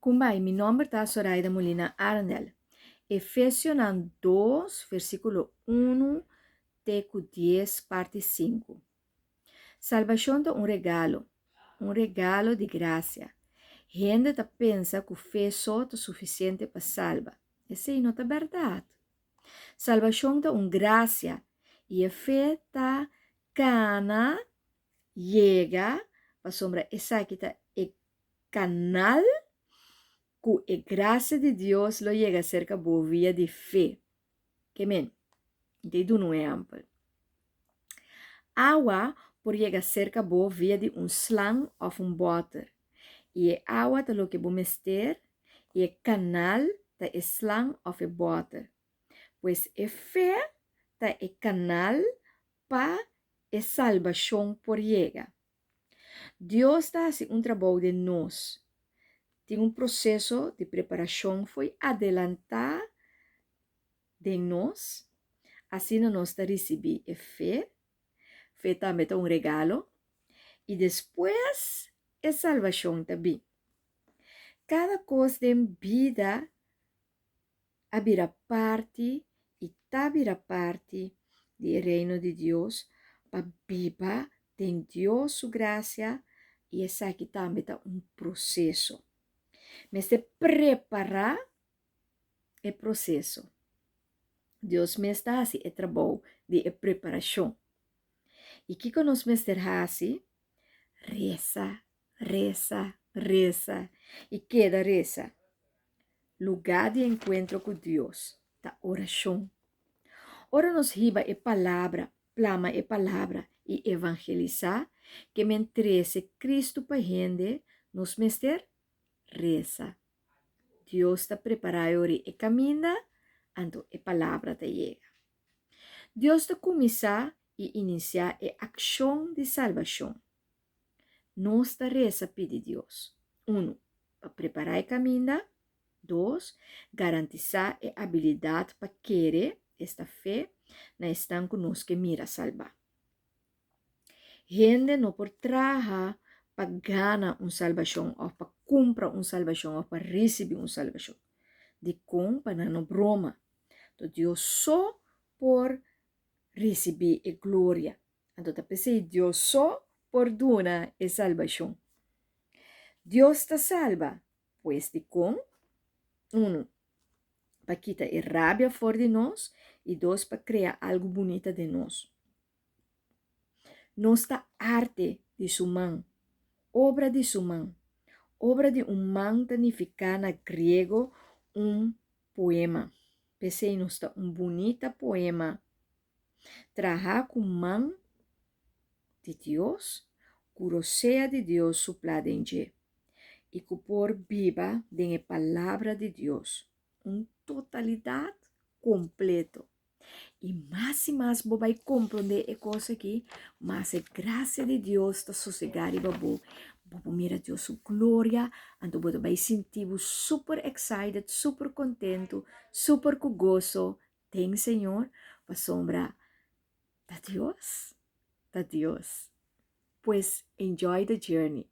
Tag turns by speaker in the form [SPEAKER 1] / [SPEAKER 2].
[SPEAKER 1] Kumbay, mi nombre está Zoraida Molina Arndel. Efesios 2, versículo 1, teco 10, parte 5. Salvação é um regalo de graça. Gente tá pensa que fé só é suficiente para salvar. Essa não é verdade. Salvação é uma graça e a fé tá cana chega para sombra essa que tá é canal que a graça de Deus lo chega cerca boa via de fé. Que men? Então não é amplo. Água por chegar cerca boa via de slang of water. E a água tá lo que vou mester e o canal tá slang of water. Pois a fé tá o canal para a salvação por chegar. Deus está assim trabalho de nós. Tem processo de preparação foi adelantar de nós. Assim nós está receber a fé. Fé também é regalo. E depois a salvação também. Cada coisa de vida abrirá parte e abrirá parte do reino de Deus para viver em Deus sua graça e essa aqui também é processo. Mas de preparar o processo. Deus me está assim o trabalho de preparação. E que nós me está assim? Reza, reza, reza. E queda reza. Lugar de encontro com Deus, da oração. Ora nos riba e palavra, plama e palavra e evangelizar, que me entrese Cristo para gente, nos mester reza. Deus está preparado e caminha, ando e palavra te chega. Deus está começar e iniciar a ação de salvação. Nós está reza pedir Deus. 1. Para preparar e caminho. 2. Garantizar a habilidade para querer esta fé na estão conosco que mira salvar. Gente não por trabalhar para ganhar salvação ou para comprar salvação ou para receber salvação. De para não broma. Então Deus só por receber a glória. Então pensei Deus só por dar a salvação. Deus te salva, pois de 1. Para quitar a rabia fora de nós. E 2. Para criar algo bonito de nós. Nossa arte de sua mão. Obra de sua mão. Obra de mão significa na grego poema. Pensei nos bonito poema. Trabalhar com mão de Deus. Curosea de Deus supladente. E que por viva de palavra de Deus. Totalidade completo. E mais você vai compreender a coisa aqui, mas a graça de Deus está sossegada e você mira Deus sua glória, então você vai sentir super excited, super contento, super com gozo. Tem Senhor, para sombra da Deus. Pues enjoy the journey.